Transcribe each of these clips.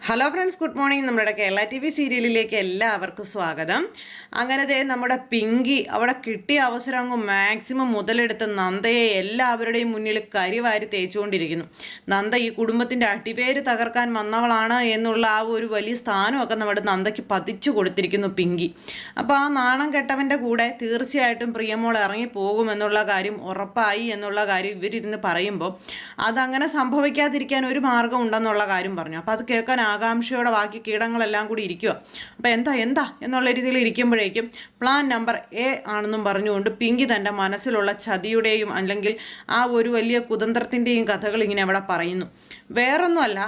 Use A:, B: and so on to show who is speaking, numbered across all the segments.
A: Hello friends, good morning. നമ്മുടെ Kerala T V സീരിയലിലേക്ക് എല്ലാവർക്കും സ്വാഗതം. അങ്ങനെ നമ്മുടെ പിങ്കി അവിടെ കിട്ടിയ അവസരം അങ്ങ് മാക്സിമം മുതലെടുത്ത് നന്ദയെ എല്ലാവരുടെയും മുന്നിൽ കരിവാരി തേച്ചുകൊണ്ടിരിക്കുന്നു. നന്ദ ഈ കുടുംബത്തിൻ്റെ അടിപേര് തകർക്കാൻ വന്നവളാണ് എന്നുള്ള ആ ഒരു വലിയ സ്ഥാനമൊക്കെ നമ്മുടെ നന്ദയ്ക്ക് പതിച്ചു കൊടുത്തിരിക്കുന്നു പിങ്കി. അപ്പോൾ ആ നാണം കെട്ടവൻ്റെ കൂടെ തീർച്ചയായിട്ടും പ്രിയമോൾ ഇറങ്ങി പോകുമെന്നുള്ള കാര്യം ഉറപ്പായി എന്നുള്ള കാര്യം ഇവരിരുന്ന് പറയുമ്പോൾ അതങ്ങനെ സംഭവിക്കാതിരിക്കാൻ ഒരു മാർഗ്ഗം ഉണ്ടെന്നുള്ള കാര്യം പറഞ്ഞു. അപ്പോൾ അത് കേൾക്കാൻ ആകാംക്ഷയോടെ ബാക്കി കീടങ്ങളെല്ലാം കൂടി ഇരിക്കുക. അപ്പോൾ എന്താ എന്നുള്ള രീതിയിൽ ഇരിക്കുമ്പോഴേക്കും പ്ലാൻ നമ്പർ എ ആണെന്നും പറഞ്ഞുകൊണ്ട് പിങ്കി തൻ്റെ മനസ്സിലുള്ള ചതിയുടെയും അല്ലെങ്കിൽ ആ ഒരു വലിയ കുതന്ത്രത്തിൻ്റെയും കഥകൾ ഇങ്ങനെ അവിടെ പറയുന്നു. വേറൊന്നുമല്ല,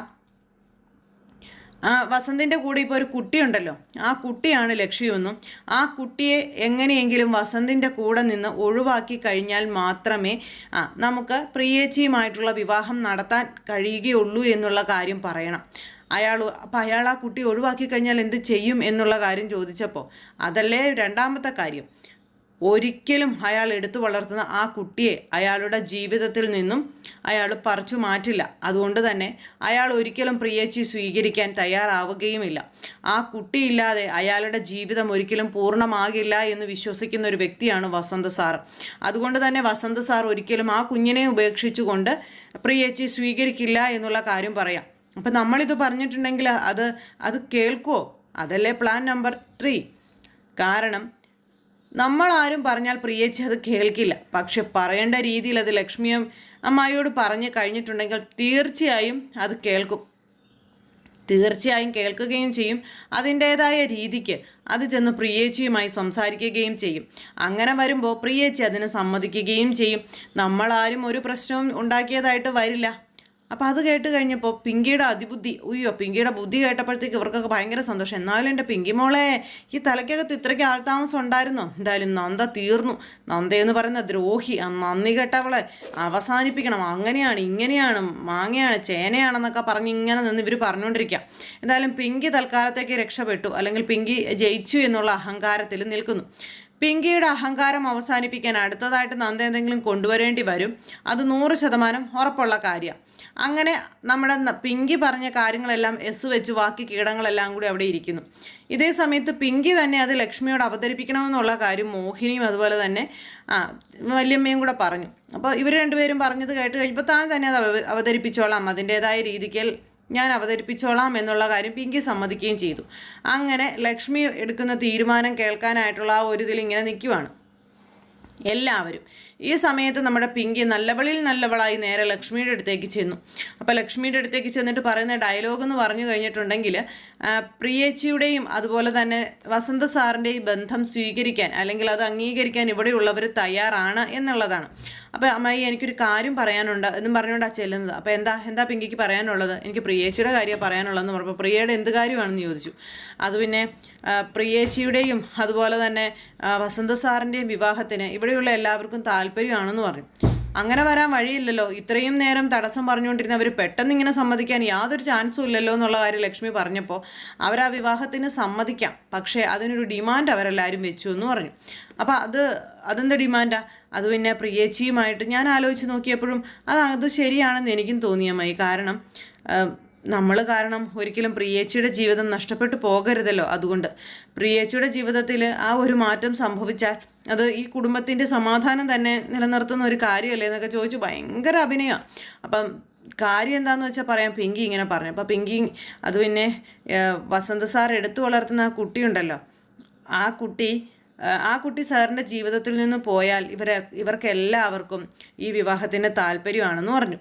A: വസന്തിൻ്റെ കൂടെ ഇപ്പോൾ ഒരു കുട്ടിയുണ്ടല്ലോ, ആ കുട്ടിയാണ് ലക്ഷ്യമെന്നും ആ കുട്ടിയെ എങ്ങനെയെങ്കിലും വസന്തിൻ്റെ കൂടെ നിന്ന് ഒഴിവാക്കി കഴിഞ്ഞാൽ മാത്രമേ നമുക്ക് പ്രിയേച്ചിയുമായിട്ടുള്ള വിവാഹം നടത്താൻ കഴിയുകയുള്ളൂ എന്നുള്ള കാര്യം പറയണം. അയാൾ ആ കുട്ടി ഒഴിവാക്കി കഴിഞ്ഞാൽ എന്ത് ചെയ്യും എന്നുള്ള കാര്യം ചോദിച്ചപ്പോൾ അതല്ലേ രണ്ടാമത്തെ കാര്യം. ഒരിക്കലും അയാൾ എടുത്തു വളർത്തുന്ന ആ കുട്ടിയെ അയാളുടെ ജീവിതത്തിൽ നിന്നും അയാൾ പറിച്ചു മാറ്റില്ല. അതുകൊണ്ട് തന്നെ അയാൾ ഒരിക്കലും പ്രിയേച്ചി സ്വീകരിക്കാൻ തയ്യാറാവുകയുമില്ല. ആ കുട്ടിയില്ലാതെ അയാളുടെ ജീവിതം ഒരിക്കലും പൂർണ്ണമാകില്ല എന്ന് വിശ്വസിക്കുന്ന ഒരു വ്യക്തിയാണ് വസന്ത് സാർ. അതുകൊണ്ട് തന്നെ വസന്ത് സാർ ഒരിക്കലും ആ കുഞ്ഞിനെ ഉപേക്ഷിച്ചുകൊണ്ട് പ്രിയേച്ചി സ്വീകരിക്കില്ല എന്നുള്ള കാര്യം പറയാം. അപ്പം നമ്മളിത് പറഞ്ഞിട്ടുണ്ടെങ്കിൽ അത് കേൾക്കുമോ? അതല്ലേ പ്ലാൻ നമ്പർ 3. കാരണം നമ്മളാരും പറഞ്ഞാൽ പ്രിയേച്ചി അത് കേൾക്കില്ല. പക്ഷെ പറയേണ്ട രീതിയിൽ അത് ലക്ഷ്മിയും അമ്മായിയോട് പറഞ്ഞു കഴിഞ്ഞിട്ടുണ്ടെങ്കിൽ തീർച്ചയായും അത് കേൾക്കും. തീർച്ചയായും കേൾക്കുകയും ചെയ്യും. അതിൻ്റേതായ രീതിക്ക് അത് ചെന്ന് പ്രിയേച്ചിയുമായി സംസാരിക്കുകയും ചെയ്യും. അങ്ങനെ വരുമ്പോൾ പ്രിയേച്ചി അതിന് സമ്മതിക്കുകയും ചെയ്യും. നമ്മളാരും ഒരു പ്രശ്നവും ഉണ്ടാക്കിയതായിട്ട് വരില്ല. അപ്പോൾ അത് കേട്ട് കഴിഞ്ഞപ്പോൾ പിങ്കിയുടെ പിങ്കിയുടെ ബുദ്ധി കേട്ടപ്പോഴത്തേക്ക് ഇവർക്കൊക്കെ ഭയങ്കര സന്തോഷം. എന്നാലും എൻ്റെ പിങ്കി മോളെ, ഈ തലയ്ക്കകത്ത് ഇത്രയ്ക്ക് ആൾതാമസം ഉണ്ടായിരുന്നോ? എന്തായാലും നന്ദ തീർന്നു. നന്ദയെന്ന് പറയുന്ന ദ്രോഹി, നന്ദി കേട്ടവളെ അവസാനിപ്പിക്കണം. അങ്ങനെയാണ് ഇങ്ങനെയാണ് മാങ്ങയാണ് ചേനയാണെന്നൊക്കെ പറഞ്ഞ് ഇങ്ങനെ നിന്ന് ഇവർ പറഞ്ഞുകൊണ്ടിരിക്കുക. എന്തായാലും പിങ്കി തൽക്കാലത്തേക്ക് രക്ഷപ്പെട്ടു, അല്ലെങ്കിൽ പിങ്കി ജയിച്ചു എന്നുള്ള അഹങ്കാരത്തിൽ നിൽക്കുന്നു. പിങ്കിയുടെ അഹങ്കാരം അവസാനിപ്പിക്കാൻ അടുത്തതായിട്ട് നന്ദ എന്തെങ്കിലും കൊണ്ടുവരേണ്ടി വരും. അത് 100% ഉറപ്പുള്ള കാര്യമാണ്. അങ്ങനെ നമ്മുടെ പിങ്കി പറഞ്ഞ കാര്യങ്ങളെല്ലാം വെച്ച് ബാക്കി കീടങ്ങളെല്ലാം കൂടി അവിടെ ഇരിക്കുന്നു. ഇതേ സമയത്ത് പിങ്കി തന്നെ അത് ലക്ഷ്മിയോട് അവതരിപ്പിക്കണമെന്നുള്ള കാര്യം മോഹിനിയും അതുപോലെ തന്നെ വല്യമ്മയും കൂടെ പറഞ്ഞു. അപ്പോൾ ഇവർ രണ്ടുപേരും പറഞ്ഞത് കേട്ട് കഴിഞ്ഞപ്പോൾ താൻ തന്നെ അത് അവതരിപ്പിച്ചോളാം, അതിൻ്റേതായ രീതിക്ക് ഞാൻ അവതരിപ്പിച്ചോളാം എന്നുള്ള കാര്യം പിങ്കി സമ്മതിക്കുകയും ചെയ്തു. അങ്ങനെ ലക്ഷ്മി എടുക്കുന്ന തീരുമാനം കേൾക്കാനായിട്ടുള്ള ആ ഒരു ഇതിൽ ഇങ്ങനെ നിൽക്കുവാണ് എല്ലാവരും. ഈ സമയത്ത് നമ്മുടെ പിങ്കി നല്ലവളായി നേരെ ലക്ഷ്മിയുടെ അടുത്തേക്ക് ചെന്നു. അപ്പോൾ ലക്ഷ്മിയുടെ അടുത്തേക്ക് ചെന്നിട്ട് പറയുന്ന ഡയലോഗ് എന്ന് പറഞ്ഞു കഴിഞ്ഞിട്ടുണ്ടെങ്കിൽ പ്രിയേച്ചിയുടെയും അതുപോലെ തന്നെ വസന്ത സാറിൻ്റെയും ബന്ധം സ്വീകരിക്കാൻ അല്ലെങ്കിൽ അത് അംഗീകരിക്കാൻ ഇവിടെയുള്ളവർ തയ്യാറാണ് എന്നുള്ളതാണ്. അപ്പോൾ അമ്മായി, എനിക്കൊരു കാര്യം പറയാനുണ്ട് എന്നും പറഞ്ഞുകൊണ്ടാണ് ചെല്ലുന്നത്. അപ്പോൾ എന്താ പിങ്കിക്ക് പറയാനുള്ളത്? എനിക്ക് പ്രിയേച്ചിയുടെ കാര്യമാണ് പറയാനുള്ളതെന്ന് പറഞ്ഞപ്പോൾ പ്രിയയുടെ എന്ത് കാര്യമാണെന്ന് ചോദിച്ചു. അത് പിന്നെ പ്രിയേച്ചിയുടെയും അതുപോലെ തന്നെ വസന്ത സാറിൻ്റെയും വിവാഹത്തിന് ഇവിടെയുള്ള എല്ലാവർക്കും താല്പര്യമാണെന്ന് പറഞ്ഞു. അങ്ങനെ വരാൻ വഴിയില്ലല്ലോ. ഇത്രയും നേരം തടസ്സം പറഞ്ഞുകൊണ്ടിരുന്നവർ പെട്ടെന്ന് ഇങ്ങനെ സമ്മതിക്കാൻ യാതൊരു ചാൻസും ഇല്ലല്ലോ എന്നുള്ള കാര്യം ലക്ഷ്മി പറഞ്ഞപ്പോൾ അവർ ആ വിവാഹത്തിന് സമ്മതിക്കാം, പക്ഷേ അതിനൊരു ഡിമാൻഡ് അവരെല്ലാവരും വെച്ചു എന്ന് പറഞ്ഞു. അപ്പോൾ അതെന്താ ഡിമാൻഡാ? അത് പിന്നെ പ്രിയേച്ചിയുമായിട്ട് ഞാൻ ആലോചിച്ച് നോക്കിയപ്പോഴും അത് ശരിയാണെന്ന് എനിക്കും തോന്നിയമ്മായി. കാരണം ഒരിക്കലും പ്രിയേച്ചിയുടെ ജീവിതം നഷ്ടപ്പെട്ടു പോകരുതല്ലോ. അതുകൊണ്ട് പ്രിയേച്ചിയുടെ ജീവിതത്തിൽ ആ ഒരു മാറ്റം സംഭവിച്ചാൽ അത് ഈ കുടുംബത്തിൻ്റെ സമാധാനം തന്നെ നിലനിർത്തുന്ന ഒരു കാര്യമല്ലേ എന്നൊക്കെ ചോദിച്ചു ഭയങ്കര അഭിനയമാണ്. അപ്പം കാര്യം എന്താണെന്ന് വെച്ചാൽ പറയാം. പിങ്കി ഇങ്ങനെ പറഞ്ഞു. അപ്പോൾ പിങ്കി അത് പിന്നെ വസന്ത സാർ എടുത്തു വളർത്തുന്ന ആ കുട്ടിയുണ്ടല്ലോ, ആ കുട്ടി സാറിൻ്റെ ജീവിതത്തിൽ നിന്ന് പോയാൽ ഇവർക്കെല്ലാവർക്കും ഈ വിവാഹത്തിന് താല്പര്യമാണെന്ന് പറഞ്ഞു.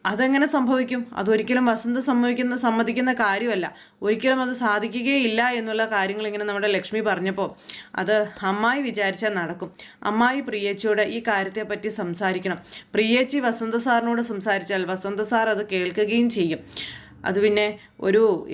A: അതെങ്ങനെ സംഭവിക്കും? അതൊരിക്കലും വസന്ത് സമ്മതിക്കുന്ന കാര്യമല്ല. ഒരിക്കലും അത് സാധിക്കുകയില്ല എന്നുള്ള കാര്യങ്ങൾ ഇങ്ങനെ നമ്മുടെ ലക്ഷ്മി പറഞ്ഞപ്പോൾ അത് അമ്മായി വിചാരിച്ചാൽ നടക്കും. അമ്മായി പ്രിയേച്ചിയോട് ഈ കാര്യത്തെപ്പറ്റി സംസാരിക്കണം. പ്രിയേച്ചി വസന്ത സാറിനോട് സംസാരിച്ചാൽ വസന്ത സാർ അത് കേൾക്കുകയും ചെയ്യും. അത് പിന്നെ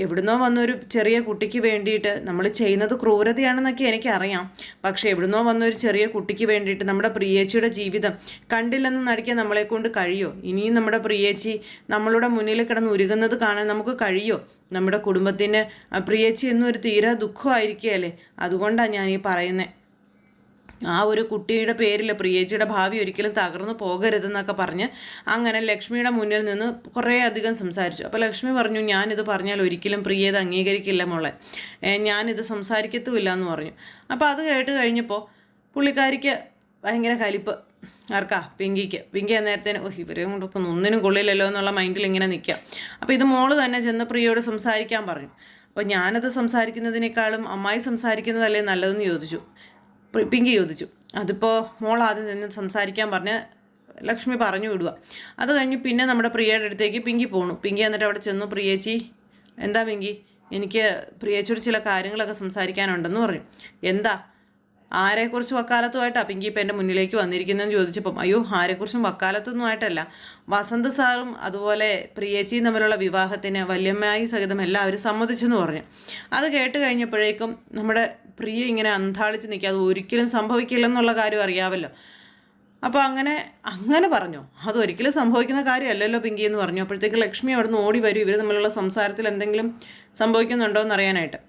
A: എവിടുന്നോ വന്നൊരു ചെറിയ കുട്ടിക്ക് വേണ്ടിയിട്ട് നമ്മൾ ചെയ്യുന്നത് ക്രൂരതയാണെന്നൊക്കെ എനിക്കറിയാം. പക്ഷേ എവിടുന്നോ വന്നൊരു ചെറിയ കുട്ടിക്ക് വേണ്ടിയിട്ട് നമ്മുടെ പ്രിയേച്ചിയുടെ ജീവിതം കണ്ടില്ലെന്ന് നടിക്കാൻ നമ്മളെക്കൊണ്ട് കഴിയോ? ഇനിയും നമ്മുടെ പ്രിയേച്ചി നമ്മളുടെ മുന്നിൽ കിടന്ന് ഉരുകുന്നത് കാണാൻ നമുക്ക് കഴിയോ? നമ്മുടെ കുടുംബത്തിന് പ്രിയേച്ചി എന്നൊരു തീരെ ദുഃഖമായിരിക്കുകയല്ലേ. അതുകൊണ്ടാണ് ഞാൻ ഈ പറയുന്നത്. ആ ഒരു കുട്ടിയുടെ പേരിൽ പ്രിയേച്ചിയുടെ ഭാവി ഒരിക്കലും തകർന്നു പോകരുതെന്നൊക്കെ പറഞ്ഞ് അങ്ങനെ ലക്ഷ്മിയുടെ മുന്നിൽ നിന്ന് കുറേ അധികം സംസാരിച്ചു. അപ്പോൾ ലക്ഷ്മി പറഞ്ഞു, ഞാനിത് പറഞ്ഞാൽ ഒരിക്കലും പ്രിയ ഇത് അംഗീകരിക്കില്ല മോളെ, ഞാനിത് സംസാരിക്കത്തുമില്ല എന്ന് പറഞ്ഞു. അപ്പോൾ അത് കേട്ട് കഴിഞ്ഞപ്പോൾ പുള്ളിക്കാരിക്ക് ഭയങ്കര കലിപ്പ്. ആർക്കാ? പിങ്കിക്ക്. പിങ്കി അന്നേരത്തേന് ഇവരെയും കൊണ്ടൊക്കെ ഒന്നിനും കൊള്ളില്ലല്ലോ എന്നുള്ള മൈൻഡിൽ ഇങ്ങനെ നിൽക്കുക. അപ്പോൾ ഇത് മോള് തന്നെ ചെന്ന് പ്രിയയോട് സംസാരിക്കാൻ പറഞ്ഞു. അപ്പോൾ ഞാനത് സംസാരിക്കുന്നതിനേക്കാളും അമ്മായി സംസാരിക്കുന്നതല്ലേ നല്ലതെന്ന് ചോദിച്ചു. പിങ്കി ചോദിച്ചു. അതിപ്പോൾ മോൾ ആദ്യം നിന്ന് സംസാരിക്കാൻ പറഞ്ഞ് ലക്ഷ്മി പറഞ്ഞു വിടുക. അത് കഴിഞ്ഞ് പിന്നെ നമ്മുടെ പ്രിയയുടെ അടുത്തേക്ക് പിങ്കി പോണു. പിങ്കി എന്നിട്ട് അവിടെ ചെന്നു, പ്രിയേച്ചി എന്താ പിങ്കി, എനിക്ക് പ്രിയേച്ചിയോട് ചില കാര്യങ്ങളൊക്കെ സംസാരിക്കാനുണ്ടെന്ന് പറഞ്ഞു. എന്താ, ആരെക്കുറിച്ച് വക്കാലത്തുമായിട്ടാണ് പിങ്കി ഇപ്പം എൻ്റെ മുന്നിലേക്ക് വന്നിരിക്കുന്നതെന്ന് ചോദിച്ചപ്പം, അയ്യോ ആരെക്കുറിച്ചും വക്കാലത്തൊന്നുമായിട്ടല്ല, വസന്ത് സാറും അതുപോലെ പ്രിയേച്ചിയും തമ്മിലുള്ള വിവാഹത്തിന് വല്യമ്മായി സഹിതം എല്ലാവരും സമ്മതിച്ചെന്ന് പറഞ്ഞു. അത് കേട്ട് കഴിഞ്ഞപ്പോഴേക്കും നമ്മുടെ പ്രിയ ഇങ്ങനെ അന്താളിച്ച് നിൽക്കുക. അത് ഒരിക്കലും സംഭവിക്കില്ലെന്നുള്ള കാര്യം അറിയാമല്ലോ. അപ്പോൾ അങ്ങനെ പറഞ്ഞു. അതൊരിക്കലും സംഭവിക്കുന്ന കാര്യമല്ലല്ലോ പിങ്കി എന്ന് പറഞ്ഞു. അപ്പോഴത്തേക്ക് ലക്ഷ്മി അവിടെ നിന്ന് ഓടി വരും, ഇവർ തമ്മിലുള്ള സംസാരത്തിൽ എന്തെങ്കിലും സംഭവിക്കുന്നുണ്ടോ എന്ന് അറിയാനായിട്ട്.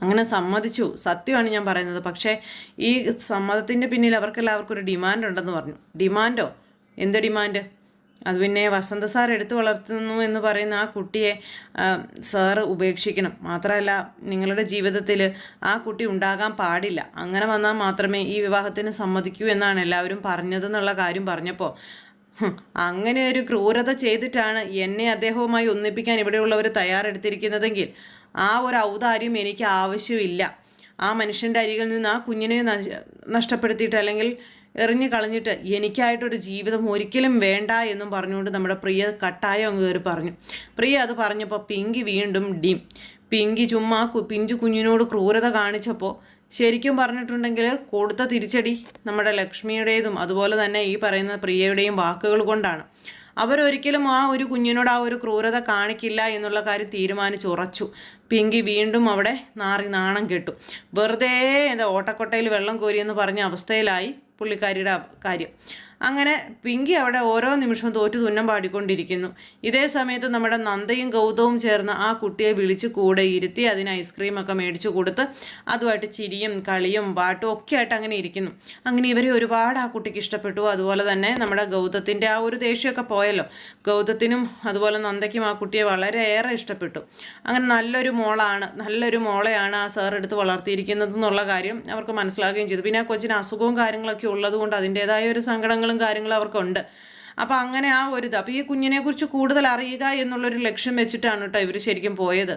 A: അങ്ങനെ സമ്മതിച്ചു, സത്യമാണ് ഞാൻ പറയുന്നത്. പക്ഷേ ഈ സമ്മതത്തിൻ്റെ പിന്നിൽ അവർക്കെല്ലാവർക്കും ഒരു ഡിമാൻഡ് ഉണ്ടെന്ന് പറഞ്ഞു. ഡിമാൻഡോ? എന്ത് ഡിമാൻഡ്? അത് പിന്നെ വസന്ത സാർ എടുത്തു വളർത്തുന്നു എന്ന് പറയുന്ന ആ കുട്ടിയെ സാറ് ഉപേക്ഷിക്കണം. മാത്രമല്ല നിങ്ങളുടെ ജീവിതത്തിൽ ആ കുട്ടി ഉണ്ടാകാൻ പാടില്ല. അങ്ങനെ വന്നാൽ മാത്രമേ ഈ വിവാഹത്തിന് സമ്മതിക്കൂ എന്നാണ് എല്ലാവരും പറഞ്ഞതെന്നുള്ള കാര്യം പറഞ്ഞപ്പോൾ, അങ്ങനെ ഒരു ക്രൂരത ചെയ്തിട്ടാണ് എന്നെ അദ്ദേഹവുമായി ഒന്നിപ്പിക്കാൻ ഇവിടെയുള്ളവർ തയ്യാറെടുത്തിരിക്കുന്നതെങ്കിൽ ആ ഒരു ഔദാര്യം എനിക്ക് ആവശ്യമില്ല. ആ മനുഷ്യൻ്റെ അരികിൽ നിന്ന് ആ കുഞ്ഞിനെ നഷ്ടപ്പെടുത്തിയിട്ട് അല്ലെങ്കിൽ എറിഞ്ഞു കളഞ്ഞിട്ട് എനിക്കായിട്ടൊരു ജീവിതം ഒരിക്കലും വേണ്ട എന്നും പറഞ്ഞുകൊണ്ട് നമ്മുടെ പ്രിയ കട്ടായം അങ്ങ് കയറി പറഞ്ഞു. പ്രിയ അത് പറഞ്ഞപ്പോൾ പിങ്കി വീണ്ടും പിങ്കി ചുമ്മാ പിഞ്ചു കുഞ്ഞിനോട് ക്രൂരത കാണിച്ചപ്പോൾ ശരിക്കും പറഞ്ഞിട്ടുണ്ടെങ്കിൽ കൊടുത്ത തിരിച്ചടി നമ്മുടെ ലക്ഷ്മിയുടേതും അതുപോലെ തന്നെ ഈ പറയുന്ന പ്രിയയുടെയും വാക്കുകൾ കൊണ്ടാണ്. അവരൊരിക്കലും ആ ഒരു കുഞ്ഞിനോട് ആ ഒരു ക്രൂരത കാണിക്കില്ല എന്നുള്ള കാര്യം തീരുമാനിച്ചുറച്ചു. പിങ്കി വീണ്ടും അവിടെ നാണം കെട്ടു. വെറുതെ ഓട്ടക്കൊട്ടയിൽ വെള്ളം കോരിയെന്ന് പറഞ്ഞ അവസ്ഥയിലായി പുള്ളിക്കാരിയുടെ കാര്യം. അങ്ങനെ പിങ്കി അവിടെ ഓരോ നിമിഷവും തോറ്റു തുന്നം പാടിക്കൊണ്ടിരിക്കുന്നു. ഇതേ സമയത്ത് നമ്മുടെ നന്ദയും ഗൗതവും ചേർന്ന് ആ കുട്ടിയെ വിളിച്ച് കൂടെ ഇരുത്തി അതിന് ഐസ്ക്രീമൊക്കെ മേടിച്ചു കൊടുത്ത് അതുമായിട്ട് ചിരിയും കളിയും പാട്ടും ഒക്കെ ആയിട്ട് അങ്ങനെ ഇരിക്കുന്നു. അങ്ങനെ ഇവരെ ഒരുപാട് ആ കുട്ടിക്ക് ഇഷ്ടപ്പെട്ടു. അതുപോലെ തന്നെ നമ്മുടെ ഗൗതത്തിൻ്റെ ആ ഒരു ദേഷ്യമൊക്കെ പോയല്ലോ. ഗൗതത്തിനും അതുപോലെ നന്ദയ്ക്കും ആ കുട്ടിയെ വളരെയേറെ ഇഷ്ടപ്പെട്ടു. അങ്ങനെ നല്ലൊരു മോളെയാണ് ആ സാർ എടുത്ത് വളർത്തിയിരിക്കുന്നത് എന്നുള്ള കാര്യം അവർക്ക് മനസ്സിലാക്കുകയും ചെയ്തു. പിന്നെ ആ കൊച്ചിന് അസുഖവും കാര്യങ്ങളൊക്കെ ഉള്ളതുകൊണ്ട് അതിൻ്റേതായ ഒരു സങ്കടങ്ങളും കാര്യങ്ങളും അവർക്കുണ്ട്. അപ്പം അങ്ങനെ ആ ഒരു അപ്പോൾ ഈ കുഞ്ഞിനെ കുറിച്ച് കൂടുതൽ അറിയുക എന്നുള്ളൊരു ലക്ഷ്യം വെച്ചിട്ടാണ് കേട്ടോ ഇവർ ശരിക്കും പോയത്.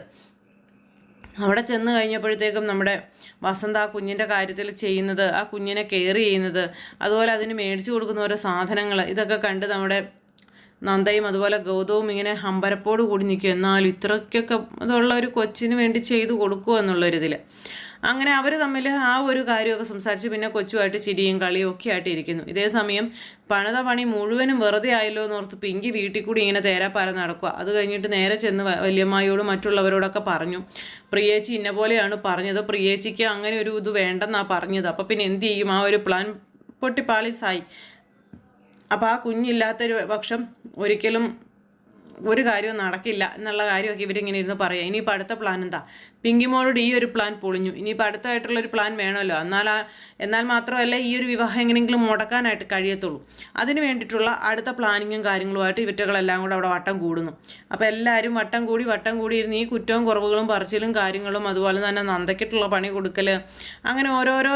A: അവിടെ ചെന്ന് കഴിഞ്ഞപ്പോഴത്തേക്കും നമ്മുടെ വസന്ത ആ കുഞ്ഞിൻ്റെ കാര്യത്തിൽ ചെയ്യുന്നത്, ആ കുഞ്ഞിനെ കെയർ ചെയ്യുന്നത്, അതുപോലെ അതിന് മേടിച്ചു കൊടുക്കുന്ന ഓരോ സാധനങ്ങൾ, ഇതൊക്കെ കണ്ട് നമ്മുടെ നന്ദയും അതുപോലെ ഗൗതവും ഇങ്ങനെ അമ്പരപ്പോട് കൂടി നിൽക്കും. എന്നാലും ഇത്രയ്ക്കൊക്കെ അതുള്ള ഒരു കൊച്ചിന് വേണ്ടി ചെയ്തു കൊടുക്കുക എന്നുള്ളൊരിതിൽ അങ്ങനെ അവർ തമ്മിൽ ആ ഒരു കാര്യമൊക്കെ സംസാരിച്ച് പിന്നെ കൊച്ചുമായിട്ട് ചിരിയും കളിയും ഒക്കെ ആയിട്ട് ഇരിക്കുന്നു. ഇതേ സമയം പണിത പണി മുഴുവനും വെറുതെ ആയല്ലോ എന്നോർത്ത് പിങ്കി വീട്ടിൽ കൂടി ഇങ്ങനെ തേരാപ്പാര നടക്കുക. അത് കഴിഞ്ഞിട്ട് നേരെ ചെന്ന് വല്യമ്മായിയോടും മറ്റുള്ളവരോടൊക്കെ പറഞ്ഞു, പ്രിയേച്ചി ഇന്ന പോലെയാണ് പറഞ്ഞത്, പ്രിയേച്ചിക്ക് അങ്ങനെ ഒരു ഇത് വേണ്ടെന്നാണ് പറഞ്ഞത്. അപ്പോൾ പിന്നെ എന്ത് ചെയ്യും? ആ ഒരു പ്ലാൻ പൊട്ടിപ്പാളിസായി. അപ്പോൾ ആ കുഞ്ഞില്ലാത്തൊരു പക്ഷം ഒരിക്കലും ഒരു കാര്യവും നടക്കില്ല എന്നുള്ള കാര്യമൊക്കെ ഇവരിങ്ങനെ ഇരുന്ന് പറയാം. ഇനിയിപ്പോൾ അടുത്ത പ്ലാൻ എന്താ? പിങ്കിമോളോട് ഈ ഒരു പ്ലാൻ പൊളിഞ്ഞു, ഇനിയിപ്പോൾ അടുത്തായിട്ടുള്ളൊരു പ്ലാൻ വേണമല്ലോ. എന്നാൽ മാത്രമല്ല ഈ ഒരു വിവാഹം എങ്ങനെയെങ്കിലും മുടക്കാനായിട്ട് കഴിയത്തുള്ളൂ. അതിന് വേണ്ടിയിട്ടുള്ള അടുത്ത പ്ലാനിങ്ങും കാര്യങ്ങളുമായിട്ട് ഇവറ്റകളെല്ലാം കൂടെ അവിടെ വട്ടം കൂടുന്നു. അപ്പോൾ എല്ലാവരും വട്ടം കൂടി ഇരുന്ന് ഈ കുറ്റവും കുറവുകളും പറച്ചിലും കാര്യങ്ങളും അതുപോലെ തന്നെ നന്ദയ്ക്കിട്ടുള്ള പണി കൊടുക്കൽ അങ്ങനെ ഓരോരോ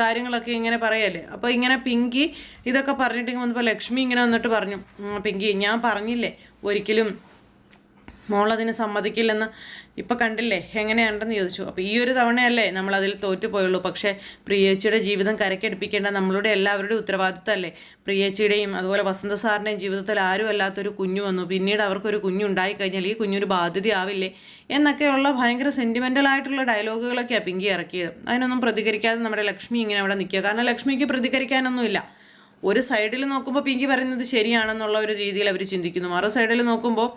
A: കാര്യങ്ങളൊക്കെ ഇങ്ങനെ പറയല്ലേ. അപ്പോൾ ഇങ്ങനെ പിങ്കി ഇതൊക്കെ പറഞ്ഞിട്ട് വന്നപ്പോൾ ലക്ഷ്മി ഇങ്ങനെ വന്നിട്ട് പറഞ്ഞു, പിങ്കി ഞാൻ പറഞ്ഞില്ലേ ഒരിക്കലും മോളതിന് സമ്മതിക്കില്ലെന്ന്, ഇപ്പം കണ്ടില്ലേ എങ്ങനെയുണ്ടെന്ന് ചോദിച്ചു. അപ്പോൾ ഈ ഒരു തവണയല്ലേ നമ്മളതിൽ തോറ്റുപോയുള്ളൂ. പക്ഷേ പ്രിയേച്ചിയുടെ ജീവിതം കരക്കെടുപ്പിക്കേണ്ട നമ്മളുടെ എല്ലാവരുടെയും ഉത്തരവാദിത്തമല്ലേ. പ്രിയേച്ചിയുടെയും അതുപോലെ വസന്ത സാറിൻ്റെയും ജീവിതത്തിൽ ആരും അല്ലാത്തൊരു കുഞ്ഞു വന്നു, പിന്നീട് അവർക്കൊരു കുഞ്ഞുണ്ടായി കഴിഞ്ഞാൽ ഈ കുഞ്ഞൊരു ബാധ്യതയാവില്ലേ എന്നൊക്കെയുള്ള ഭയങ്കര സെൻറ്റിമെൻ്റലായിട്ടുള്ള ഡയലോഗുകളൊക്കെയാണ് പിങ്കി ഇറക്കിയത്. അതിനൊന്നും പ്രതികരിക്കാതെ നമ്മുടെ ലക്ഷ്മി ഇങ്ങനെ അവിടെ നിൽക്കുക. കാരണം ലക്ഷ്മിക്ക് പ്രതികരിക്കാനൊന്നുമില്ല. ഒരു സൈഡിൽ നോക്കുമ്പോൾ പിങ്കി പറയുന്നത് ശരിയാണെന്നുള്ള ഒരു രീതിയിൽ അവർ ചിന്തിക്കുന്നു, മറു സൈഡിൽ നോക്കുമ്പോൾ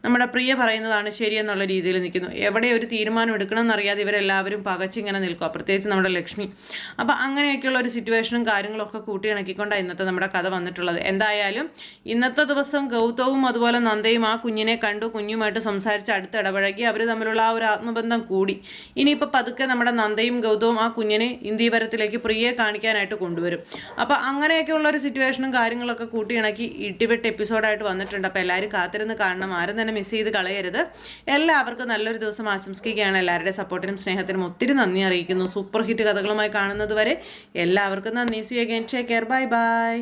A: നമ്മുടെ പ്രിയ പറയുന്നതാണ് ശരിയെന്നുള്ള രീതിയിൽ നിൽക്കുന്നു. എവിടെ ഒരു തീരുമാനം എടുക്കണമെന്നറിയാതെ ഇവരെല്ലാവരും പകച്ചിങ്ങനെ നിൽക്കുക, പ്രത്യേകിച്ച് നമ്മുടെ ലക്ഷ്മി. അപ്പോൾ അങ്ങനെയൊക്കെയുള്ള ഒരു സിറ്റുവേഷനും കാര്യങ്ങളൊക്കെ കൂട്ടിയിണക്കിക്കൊണ്ടാണ് ഇന്നത്തെ നമ്മുടെ കഥ വന്നിട്ടുള്ളത്. എന്തായാലും ഇന്നത്തെ ദിവസം ഗൗതവും അതുപോലെ നന്ദയും ആ കുഞ്ഞിനെ കണ്ടു, കുഞ്ഞുമായിട്ട് സംസാരിച്ച് അടുത്തിടപഴകി, അവർ തമ്മിലുള്ള ആ ഒരു ആത്മബന്ധം കൂടി. ഇനിയിപ്പോൾ പതുക്കെ നമ്മുടെ നന്ദയും ഗൗതവും ആ കുഞ്ഞിനെ ഇന്ദീവരത്തിലേക്ക് പ്രിയയെ കാണിക്കാനായിട്ട് കൊണ്ടുവരും. അപ്പോൾ അങ്ങനെയൊക്കെയുള്ള ഒരു സിറ്റുവേഷനും കാര്യങ്ങളൊക്കെ കൂട്ടിയിണക്കി ഇടിവെട്ട് എപ്പിസോഡായിട്ട് വന്നിട്ടുണ്ട്. അപ്പോൾ എല്ലാവരും കാത്തിരുന്ന് കാണണം, ആരും തന്നെ മിസ് ചെയ്ത് കളയരുത്. എല്ലാവർക്കും നല്ലൊരു ദിവസം ആശംസിക്കുകയാണ്. എല്ലാവരുടെ സപ്പോർട്ടിനും സ്നേഹത്തിനും ഒത്തിരി നന്ദി അറിയിക്കുന്നു. സൂപ്പർ ഹിറ്റ് കഥകളുമായി കാണുന്നത് വരെ എല്ലാവർക്കും നന്ദി. See you again. Take care. Bye by.